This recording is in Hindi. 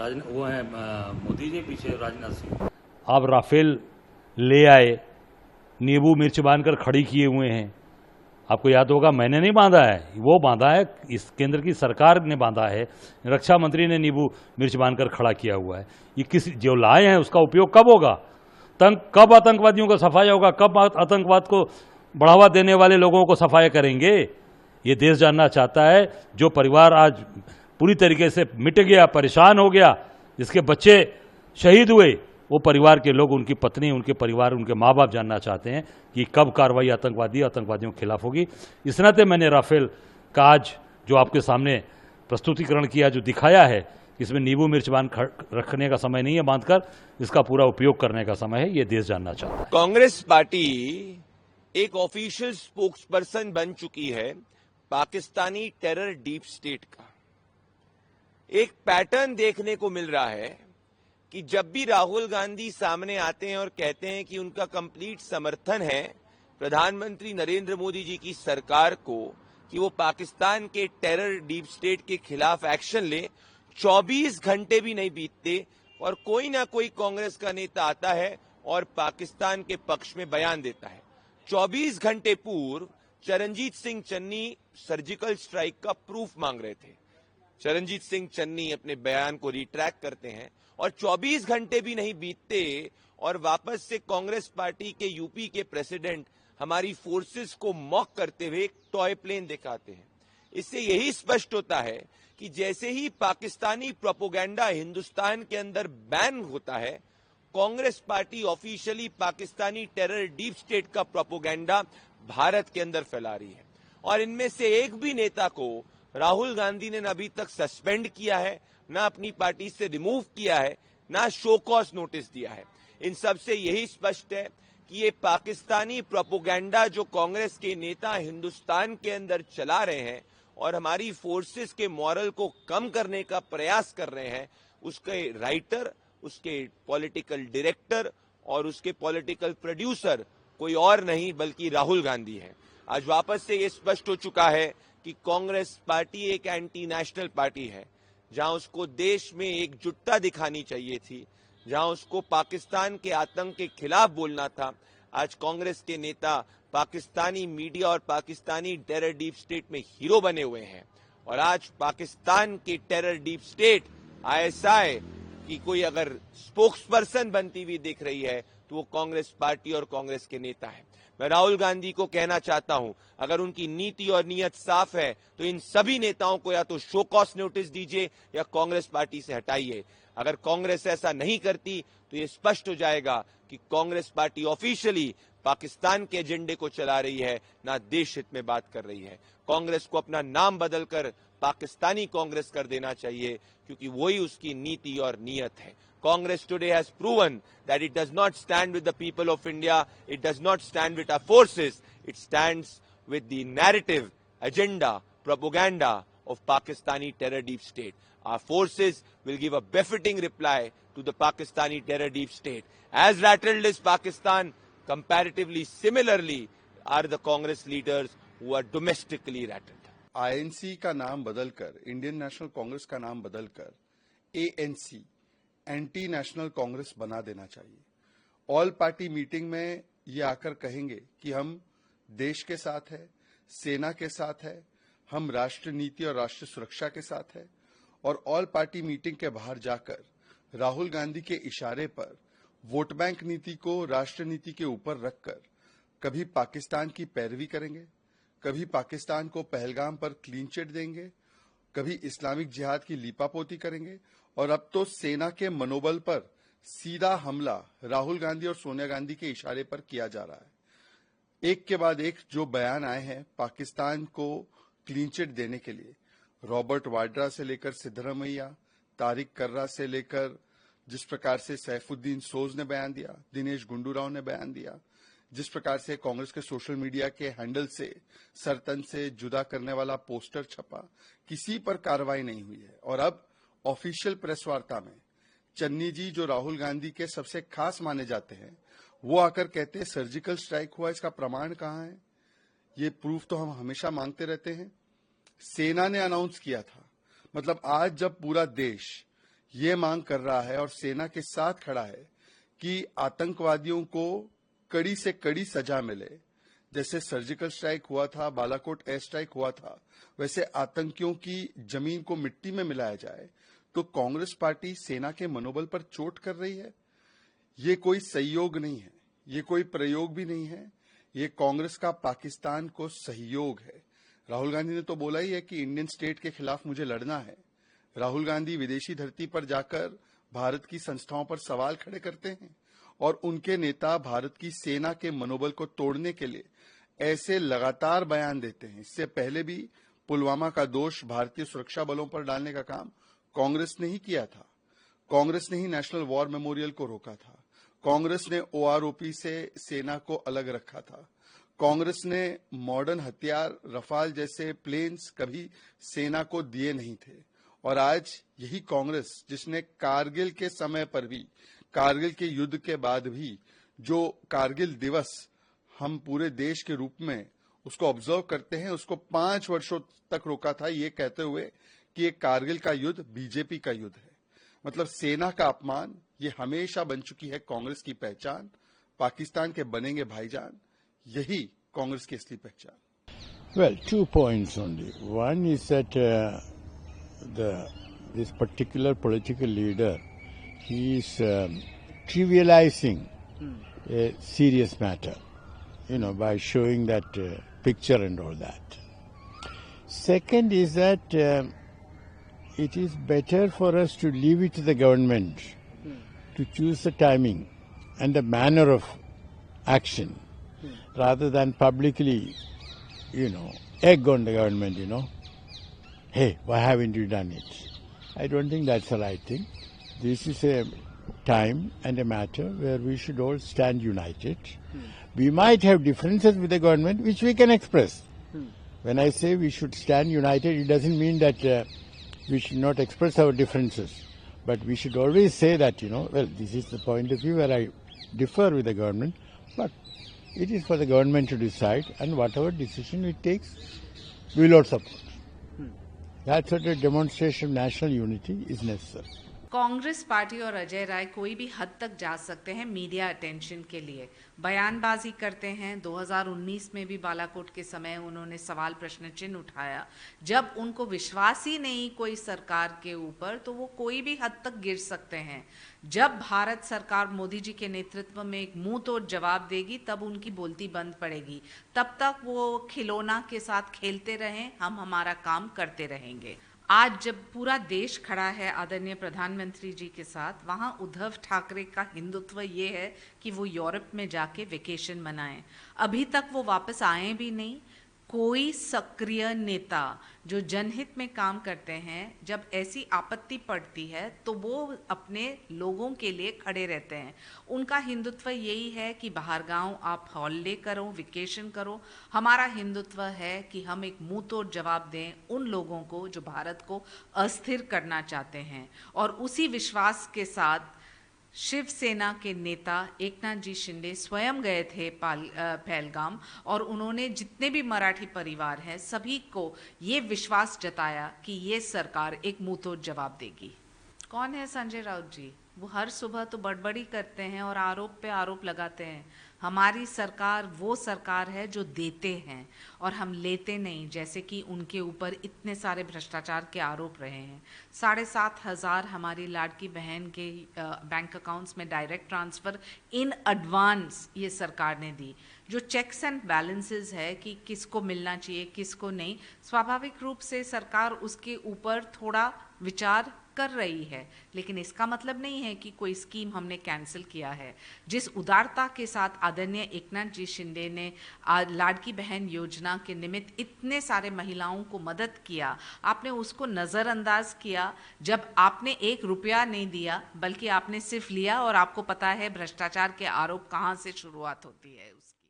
वो हैं मोदी जी पीछे राजनाथ सिंह। आप राफेल ले आए, नींबू मिर्च बांधकर खड़ी किए हुए हैं। आपको याद होगा मैंने नहीं बांधा है, वो बांधा है, इस केंद्र की सरकार ने बांधा है। रक्षा मंत्री ने नींबू मिर्च बांधकर खड़ा किया हुआ है। ये किसी जो लाए हैं उसका उपयोग कब होगा? कब आतंकवादियों का सफाया होगा? कब आतंकवाद को बढ़ावा देने वाले लोगों को सफाया करेंगे? ये देश जानना चाहता है। जो परिवार आज पूरी तरीके से मिट गया, परेशान हो गया, जिसके बच्चे शहीद हुए, वो परिवार के लोग, उनकी पत्नी, उनके परिवार, उनके माँ बाप जानना चाहते हैं कि कब कार्रवाई आतंकवादियों के खिलाफ होगी। इस नाते मैंने राफेल का आज जो आपके सामने प्रस्तुतिकरण किया, जो दिखाया है, इसमें नींबू मिर्च बांध रखने का समय नहीं है, बांधकर इसका पूरा उपयोग करने का समय है। ये देश जानना चाहता है। कांग्रेस पार्टी एक ऑफिशियल स्पोक्सपर्सन बन चुकी है पाकिस्तानी टेरर डीप स्टेट का। एक पैटर्न देखने को मिल रहा है कि जब भी राहुल गांधी सामने आते हैं और कहते हैं कि उनका कंप्लीट समर्थन है प्रधानमंत्री नरेंद्र मोदी जी की सरकार को कि वो पाकिस्तान के टेरर डीप स्टेट के खिलाफ एक्शन ले, 24 घंटे भी नहीं बीतते और कोई ना कोई कांग्रेस का नेता आता है और पाकिस्तान के पक्ष में बयान देता है। 24 घंटे पूर्व चरणजीत सिंह चन्नी सर्जिकल स्ट्राइक का प्रूफ मांग रहे थे। चरणजीत सिंह चन्नी अपने बयान को रिट्रैक्ट करते हैं और 24 घंटे भी नहीं बीतते और वापस से कांग्रेस पार्टी के यूपी के प्रेसिडेंट हमारी फोर्सेस को मॉक करते हुए एक टॉय प्लेन दिखाते हैं। इससे यही स्पष्ट होता है कि जैसे ही पाकिस्तानी प्रोपोगेंडा हिंदुस्तान के अंदर बैन होता है, Congress party officially Pakistani terror deep state का प्रोपोगेंडा भारत के अंदर फैला रही है। और इनमें से एक भी नेता को राहुल गांधी ने न अभी तक सस्पेंड किया है, ना अपनी पार्टी से रिमूव किया है, ना शो कॉज नोटिस दिया है। इन सब से यही स्पष्ट है कि ये पाकिस्तानी प्रोपोगेंडा जो कांग्रेस के नेता हिंदुस्तान के अंदर चला रहे हैं और हमारी फोर्सेस के मॉरल को कम करने का प्रयास कर रहे हैं, उसके राइटर, उसके पॉलिटिकल डायरेक्टर और उसके पॉलिटिकल प्रोड्यूसर कोई और नहीं बल्कि राहुल गांधी है। आज वापस से ये स्पष्ट हो चुका है कि कांग्रेस पार्टी एक एंटी नेशनल पार्टी है। जहां उसको देश में एकजुटता दिखानी चाहिए थी, जहां उसको पाकिस्तान के आतंक के खिलाफ बोलना था, आज कांग्रेस के नेता पाकिस्तानी मीडिया और पाकिस्तानी टेरर डीप स्टेट में हीरो बने हुए हैं। और आज पाकिस्तान के टेरर डीप स्टेट आईएसआई की कोई अगर स्पोक्सपर्सन बनती हुई दिख रही है तो वो कांग्रेस पार्टी और कांग्रेस के नेता है। मैं राहुल गांधी को कहना चाहता हूं, अगर उनकी नीति और नीयत साफ है तो इन सभी नेताओं को या तो शो कॉज नोटिस दीजिए या कांग्रेस पार्टी से हटाइए। अगर कांग्रेस ऐसा नहीं करती तो ये स्पष्ट हो जाएगा कि कांग्रेस पार्टी ऑफिशियली पाकिस्तान के एजेंडे को चला रही है, ना देश हित में बात कर रही है। कांग्रेस को अपना नाम बदलकर पाकिस्तानी कांग्रेस कर देना चाहिए, क्योंकि वही उसकी नीति और नीयत है। Congress today has proven that it does not stand with the people of India, it does not stand with our forces, it stands with the narrative, agenda, propaganda of Pakistani terror deep state. Our forces will give a befitting reply to the Pakistani terror deep state. As rattled as Pakistan, comparatively similarly are the Congress leaders who are domestically rattled. INC का नाम बदलकर, इंडियन नेशनल कांग्रेस का नाम बदलकर ANC एंटी नेशनल कांग्रेस बना देना चाहिए। ऑल पार्टी मीटिंग में ये आकर कहेंगे कि हम देश के साथ है, सेना के साथ है, हम राष्ट्र नीति और राष्ट्र सुरक्षा के साथ है, और ऑल पार्टी मीटिंग के बाहर जाकर राहुल गांधी के इशारे पर वोट बैंक नीति को राष्ट्र नीति के ऊपर रखकर कभी पाकिस्तान की पैरवी करेंगे, कभी पाकिस्तान को पहलगाम पर क्लीन चिट देंगे, कभी इस्लामिक जिहाद की लीपापोती करेंगे, और अब तो सेना के मनोबल पर सीधा हमला राहुल गांधी और सोनिया गांधी के इशारे पर किया जा रहा है। एक के बाद एक जो बयान आए हैं पाकिस्तान को क्लीन चिट देने के लिए, रॉबर्ट वाड्रा से लेकर सिद्धरमैया, तारिक कर्रा से लेकर जिस प्रकार से सैफुद्दीन सोज ने बयान दिया, दिनेश गुंडूराव ने बयान दिया, जिस प्रकार से कांग्रेस के सोशल मीडिया के हैंडल से सरतन से जुदा करने वाला पोस्टर छपा, किसी पर कार्रवाई नहीं हुई है। और अब ऑफिशियल प्रेस वार्ता में चन्नी जी, जो राहुल गांधी के सबसे खास माने जाते हैं, वो आकर कहते हैं सर्जिकल स्ट्राइक हुआ, इसका प्रमाण कहां है? ये प्रूफ तो हम हमेशा मांगते रहते हैं। सेना ने अनाउंस किया था। मतलब आज जब पूरा देश ये मांग कर रहा है और सेना के साथ खड़ा है कि आतंकवादियों को कड़ी से कड़ी सजा मिले। जैसे सर्जिकल स्ट्राइक हुआ था, बालाकोट एयर स्ट्राइक हुआ था, वैसे आतंकियों की जमीन को मिट्टी में मिलाया जाए। तो कांग्रेस पार्टी सेना के मनोबल पर चोट कर रही है। ये कोई संयोग नहीं है, ये कोई प्रयोग भी नहीं है, ये कांग्रेस का पाकिस्तान को सहयोग है। राहुल गांधी ने तो बोला ही है कि इंडियन स्टेट के खिलाफ मुझे लड़ना है। राहुल गांधी विदेशी धरती पर जाकर भारत की संस्थाओं पर सवाल खड़े करते हैं और उनके नेता भारत की सेना के मनोबल को तोड़ने के लिए ऐसे लगातार बयान देते हैं। इससे पहले भी पुलवामा का दोष भारतीय सुरक्षा बलों पर डालने का काम कांग्रेस ने ही किया था। कांग्रेस ने ही नेशनल वॉर मेमोरियल को रोका था। कांग्रेस ने ओआरओपी से सेना को अलग रखा था। कांग्रेस ने मॉडर्न हथियार रफाल जैसे प्लेन्स कभी सेना को दिए नहीं थे। और आज यही कांग्रेस जिसने कारगिल के समय पर भी, कारगिल के युद्ध के बाद भी, जो कारगिल दिवस हम पूरे देश के रूप में उसको ऑब्जर्व करते हैं, उसको 5 वर्षों तक रोका था, ये कहते हुए कि ये कारगिल का युद्ध बीजेपी का युद्ध है। मतलब सेना का अपमान ये हमेशा बन चुकी है कांग्रेस की पहचान। पाकिस्तान के बनेंगे भाईजान, यही कांग्रेस की असली पहचान। Well, 2 points only. One is that this particular political leader, he is trivializing a serious matter, by showing that picture and all that. Second is that it is better for us to leave it to the government to choose the timing and the manner of action rather than publicly, egg on the government, hey, why haven't you done it? I don't think that's the right thing. This is a time and a matter where we should all stand united. We might have differences with the government, which we can express. When I say we should stand united, it doesn't mean that we should not express our differences. But we should always say that, well, this is the point of view where I differ with the government, but it is for the government to decide, and whatever decision it takes, we will all support. That sort of demonstration of national unity is necessary. Congress party और अजय राय कोई भी हद तक जा सकते हैं मीडिया अटेंशन के लिए, बयानबाजी करते हैं। 2019 में भी बालाकोट के समय उन्होंने सवाल प्रश्न चिन्ह उठाया। जब उनको विश्वास ही नहीं कोई सरकार के ऊपर, तो वो कोई भी हद तक गिर सकते हैं। जब भारत सरकार मोदी जी के नेतृत्व में एक मुंह तोड़ जवाब देगी, तब उनकी बोलती बंद पड़ेगी। तब तक वो खिलौना के साथ खेलते रहें, हम हमारा काम करते रहेंगे। आज जब पूरा देश खड़ा है आदरणीय प्रधानमंत्री जी के साथ, वहां उद्धव ठाकरे का हिंदुत्व ये है कि वो यूरोप में जाके वेकेशन मनाएं। अभी तक वो वापस आए भी नहीं। कोई सक्रिय नेता जो जनहित में काम करते हैं, जब ऐसी आपत्ति पड़ती है तो वो अपने लोगों के लिए खड़े रहते हैं। उनका हिंदुत्व यही है कि बाहर गांव आप हॉलिडे करो, वेकेशन करो। हमारा हिंदुत्व है कि हम एक मुंह तोड़ जवाब दें उन लोगों को जो भारत को अस्थिर करना चाहते हैं। और उसी विश्वास के साथ शिवसेना के नेता एकनाथ जी शिंदे स्वयं गए थे पहलगाम, और उन्होंने जितने भी मराठी परिवार हैं सभी को ये विश्वास जताया कि ये सरकार एक मुंहतोड़ जवाब देगी। कौन है संजय राउत जी? वो हर सुबह तो बड़बड़ी करते हैं और आरोप पे आरोप लगाते हैं। हमारी सरकार वो सरकार है जो देते हैं और हम लेते नहीं, जैसे कि उनके ऊपर इतने सारे भ्रष्टाचार के आरोप रहे हैं। 7,500 हमारी लाडकी बहन के बैंक अकाउंट्स में डायरेक्ट ट्रांसफ़र इन एडवांस ये सरकार ने दी। जो चेक्स एंड बैलेंसेस है कि किसको मिलना चाहिए किसको नहीं, स्वाभाविक रूप से सरकार उसके ऊपर थोड़ा विचार कर रही है, लेकिन इसका मतलब नहीं है कि कोई स्कीम हमने कैंसिल किया है। जिस उदारता के साथ आदरणीय एकनाथ जी शिंदे ने लाडकी बहन योजना के निमित्त इतने सारे महिलाओं को मदद किया, आपने उसको नज़रअंदाज किया। जब आपने 1 रुपया नहीं दिया, बल्कि आपने सिर्फ लिया, और आपको पता है भ्रष्टाचार के आरोप कहाँ से शुरुआत होती है उसकी।